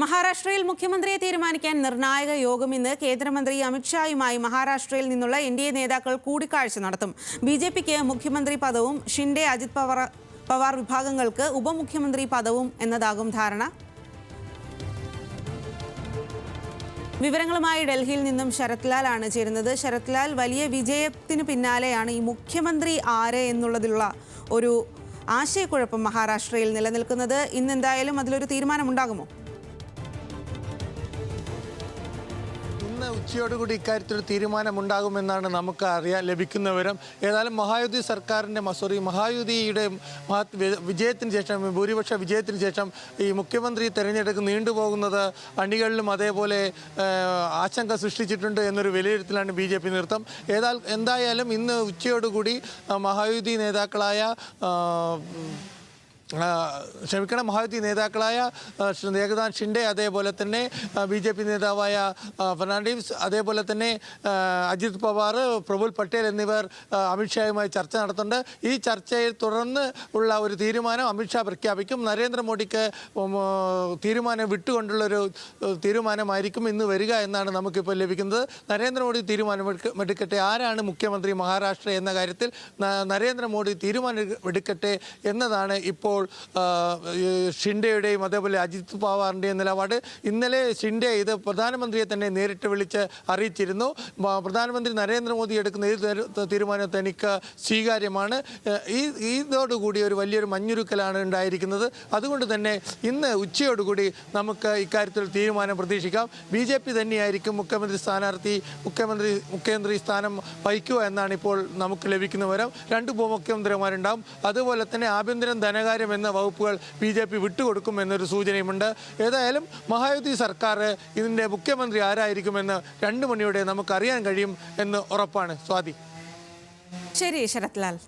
മഹാരാഷ്ട്രയിൽ മുഖ്യമന്ത്രിയെ തീരുമാനിക്കാൻ നിർണായക യോഗം ഇന്ന് കേന്ദ്രമന്ത്രി അമിത്ഷായുമായി മഹാരാഷ്ട്രയിൽ നിന്നുള്ള എൻഡിഎ നേതാക്കൾ കൂടിക്കാഴ്ച നടത്തും. ബിജെപിക്ക് മുഖ്യമന്ത്രി പദവും ഷിൻഡെ അജിത് പവാർ വിഭാഗങ്ങൾക്ക് ഉപമുഖ്യമന്ത്രി പദവും എന്നതാകും ധാരണ. വിവരങ്ങളുമായി ഡൽഹിയിൽ നിന്നും ശരത് ലാൽ ആണ് ചേരുന്നത്. ശരത് ലാൽ, വലിയ വിജയത്തിന് പിന്നാലെയാണ് ഈ മുഖ്യമന്ത്രി ആര് എന്നുള്ളതിലുള്ള ഒരു ആശയക്കുഴപ്പം മഹാരാഷ്ട്രയിൽ നിലനിൽക്കുന്നത്. ഇന്നെന്തായാലും അതിലൊരു തീരുമാനമുണ്ടാകുമോ? ഉച്ചയോടുകൂടി ഇക്കാര്യത്തിൽ തീരുമാനമുണ്ടാകുമെന്നാണ് നമുക്ക് ലഭിക്കുന്ന വിവരം. ഏതായാലും മഹായുതി സർക്കാരിൻ്റെ മഹായുതിയുടെ വിജയത്തിന് ശേഷം, ഭൂരിപക്ഷ വിജയത്തിന് ശേഷം ഈ മുഖ്യമന്ത്രി തെരഞ്ഞെടുപ്പ് നീണ്ടുപോകുന്നത് അണികളിലും അതേപോലെ ആശങ്ക സൃഷ്ടിച്ചിട്ടുണ്ട് എന്നൊരു വിലയിരുത്തലാണ് BJP നേതൃത്വം. എന്തായാലും ഇന്ന് ഉച്ചയോടുകൂടി മഹായുതി നേതാക്കളായ ഏകനാഥ് ഷിൻഡെ, അതേപോലെ തന്നെ BJP നേതാവായ ഫെർണാണ്ടീസ്, അതേപോലെ തന്നെ അജിത് പവാർ, പ്രഫുൽ പട്ടേൽ എന്നിവർ അമിത്ഷായുമായി ചർച്ച നടത്തുന്നുണ്ട്. ഈ ചർച്ചയിൽ തുടർന്ന് ഉള്ള ഒരു തീരുമാനം അമിത്ഷാ പ്രഖ്യാപിക്കും. നരേന്ദ്രമോദിക്ക് തീരുമാനം വിട്ടുകൊണ്ടുള്ളൊരു തീരുമാനമായിരിക്കും ഇന്ന് വരിക എന്നാണ് നമുക്കിപ്പോൾ ലഭിക്കുന്നത്. നരേന്ദ്രമോദി തീരുമാനമെടുക്കട്ടെ, ആരാണ് മുഖ്യമന്ത്രി മഹാരാഷ്ട്ര എന്ന കാര്യത്തിൽ നരേന്ദ്രമോദി തീരുമാനമെടുക്കട്ടെ എന്നതാണ് ഇപ്പോൾ ഷിൻഡെയുടെയും അതേപോലെ അജിത് പവാറിൻ്റെയും നിലപാട്. ഇന്നലെ ഷിൻഡെ ഇത് പ്രധാനമന്ത്രിയെ തന്നെ നേരിട്ട് വിളിച്ച് അറിയിച്ചിരുന്നു. പ്രധാനമന്ത്രി നരേന്ദ്രമോദി എടുക്കുന്ന ഏത് തീരുമാനം തനിക്ക് സ്വീകാര്യമാണ്. ഇതോടുകൂടി ഒരു വലിയൊരു മഞ്ഞുരുക്കലാണ് ഉണ്ടായിരിക്കുന്നത്. അതുകൊണ്ട് തന്നെ ഇന്ന് ഉച്ചയോടുകൂടി നമുക്ക് ഇക്കാര്യത്തിൽ തീരുമാനം പ്രതീക്ഷിക്കാം. BJP തന്നെയായിരിക്കും മുഖ്യമന്ത്രി സ്ഥാനാർത്ഥി, മുഖ്യമന്ത്രി സ്ഥാനം വഹിക്കുക എന്നാണ് ഇപ്പോൾ നമുക്ക് ലഭിക്കുന്ന വിവരം. 2 ഉപമുഖ്യമന്ത്രിമാരുണ്ടാവും. അതുപോലെ തന്നെ ആഭ്യന്തരം, ധനകാര്യം എന്ന വകുപ്പുകൾ BJP വിട്ടുകൊടുക്കും എന്നൊരു സൂചനയുമുണ്ട്. ഏതായാലും മഹായുതി സർക്കാർ ഇതിൻ്റെ മുഖ്യമന്ത്രി ആരായിരിക്കുമെന്ന് 2 മണിയോടെ നമുക്കറിയാൻ കഴിയും എന്ന് ഉറപ്പാണ്. സ്വാതി. ശരി ശരത് ലാൽ.